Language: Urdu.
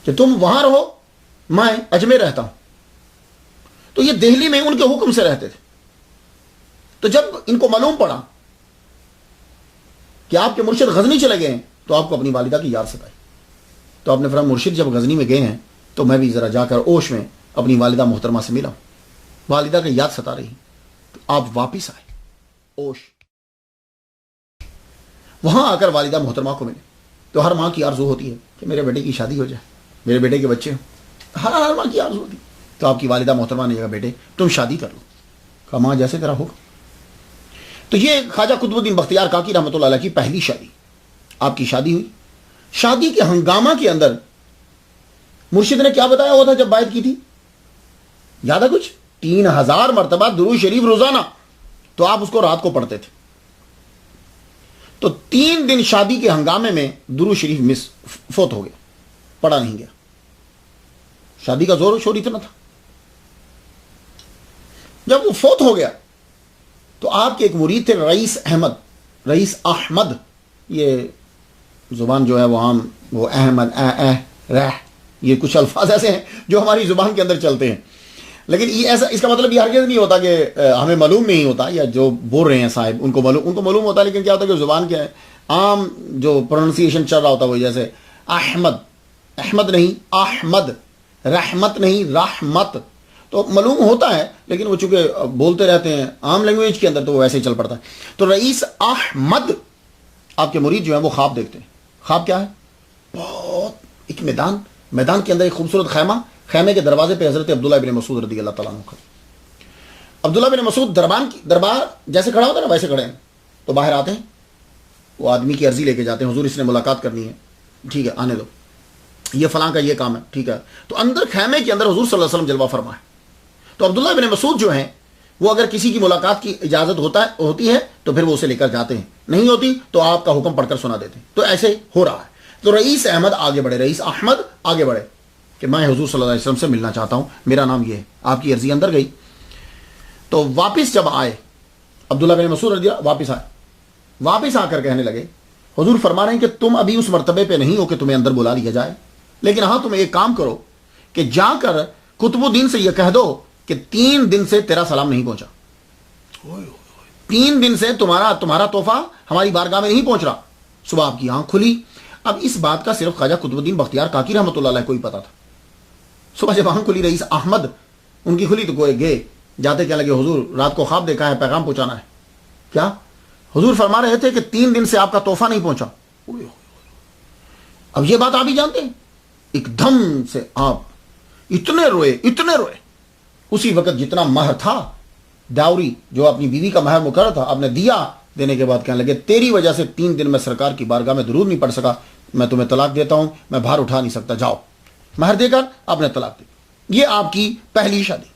کہ تم وہاں رہو، میں اجمیر رہتا ہوں. تو یہ دہلی میں ان کے حکم سے رہتے تھے. تو جب ان کو معلوم پڑا کہ آپ کے مرشد غزنی چلے گئے ہیں تو آپ کو اپنی والدہ کی یاد ستائی. تو آپ نے فرمایا مرشد جب غزنی میں گئے ہیں تو میں بھی ذرا جا کر اوش میں اپنی والدہ محترمہ سے ملا ہوں، والدہ کی یاد ستا رہی. تو آپ واپس آئے اوش. وہاں آ کر والدہ محترمہ کو ملے. تو ہر ماں کی آرزو ہوتی ہے کہ میرے بیٹے کی شادی ہو جائے، میرے بیٹے کے بچے ہوں، ہر ماں کی آرزو ہوتی ہے. تو آپ کی والدہ محترمہ نے کہا بیٹے تم شادی کر لو. کہا ماں جیسے تیرا ہوگا. تو یہ خواجہ قطب الدین بختیار کاکی رحمۃ اللہ علیہ کی پہلی شادی. آپ کی شادی ہوئی. شادی کے ہنگامہ کے اندر مرشد نے کیا بتایا ہوا تھا جب بیعت کی تھی؟ یاد ہے کچھ؟ 3000 مرتبہ درود شریف روزانہ. تو آپ اس کو رات کو پڑھتے تھے. تو 3 دن شادی کے ہنگامے میں درود شریف فوت ہو گیا، پڑھا نہیں گیا. شادی کا زور و شور اتنا تھا. جب وہ فوت ہو گیا تو آپ کے ایک مرید تھے رئیس احمد. یہ زبان جو ہے وہ عام وہ احمد رہ یہ کچھ الفاظ ایسے ہیں جو ہماری زبان کے اندر چلتے ہیں، لیکن یہ ایسا اس کا مطلب یہ ہرگز نہیں ہوتا کہ ہمیں معلوم نہیں ہوتا، یا جو بول رہے ہیں صاحب ان کو معلوم ہوتا ہے. لیکن کیا ہوتا ہے کہ زبان کے عام جو پروننسیشن چل رہا ہوتا ہے وہ جیسے احمد نہیں احمد، رحمت نہیں رحمت، تو معلوم ہوتا ہے لیکن وہ چونکہ بولتے رہتے ہیں عام لینگویج کے اندر تو وہ ویسے ہی چل پڑتا ہے. تو رئیس احمد آپ کے مرید جو ہیں وہ خواب دیکھتے ہیں. خواب کیا ہے؟ بہت ایک میدان کے اندر ایک خوبصورت خیمے کے دروازے پہ حضرت عبداللہ بن مسعود رضی اللہ تعالیٰ عنہ کھڑے. عبداللہ بن مسعود دربار جیسے کھڑا ہوتا ہے نا ویسے کھڑے ہیں. تو باہر آتے ہیں، وہ آدمی کی عرضی لے کے جاتے ہیں، حضور اس نے ملاقات کرنی ہے. ٹھیک ہے آنے دو، یہ فلاں کا یہ کام ہے. ٹھیک ہے. تو اندر خیمے کے اندر حضور صلی اللہ علیہ وسلم جلوہ فرما ہے. تو عبداللہ بن مسعود جو ہیں وہ اگر کسی کی ملاقات کی اجازت ہوتی ہے تو پھر وہ اسے لے کر جاتے ہیں، نہیں ہوتی تو آپ کا حکم پڑھ کر سنا دیتے ہیں. تو ایسے ہو رہا ہے. تو رئیس احمد آگے بڑھے کہ میں حضور صلی اللہ علیہ وسلم سے ملنا چاہتا ہوں، میرا نام یہ ہے. آپ کی عرضی اندر گئی. تو واپس جب آئے عبداللہ بن مسعود رضی اللہ واپس آ کر کہنے لگے حضور فرما رہے ہیں کہ تم ابھی اس مرتبے پہ نہیں ہو کہ تمہیں اندر بلا لیا جائے، لیکن ہاں تم ایک کام کرو کہ جا کر قطب الدین سے یہ کہہ دو کہ 3 دن سے تیرا سلام نہیں پہنچا. 3 دن سے تمہارا تحفہ ہماری بارگاہ میں نہیں پہنچ رہا. صبح آپ کی آنکھ کھلی. اب اس بات کا صرف خواجہ قطب الدین بختیار کاکی رحمۃ اللہ علیہ کو ہی پتا تھا. صبح جب آنکھ کھلی رئیس احمد ان کی کھلی تو کوئی گئے جاتے کیا لگے حضور رات کو خواب دیکھا ہے، پیغام پہنچانا ہے. کیا حضور فرما رہے تھے کہ 3 دن سے آپ کا تحفہ نہیں پہنچا. اب یہ بات آپ ہی جانتے ہیں. ایک دم سے آپ اتنے روئے. اسی وقت جتنا مہر تھا ڈاوری جو اپنی بیوی کا مہر مقرر تھا آپ نے دیا. دینے کے بعد کہنے لگے تیری وجہ سے 3 دن میں سرکار کی بارگاہ میں درود نہیں پڑھ سکا، میں تمہیں طلاق دیتا ہوں، میں بھار اٹھا نہیں سکتا، جاؤ. مہر دے کر آپ نے طلاق دی. یہ آپ کی پہلی شادی.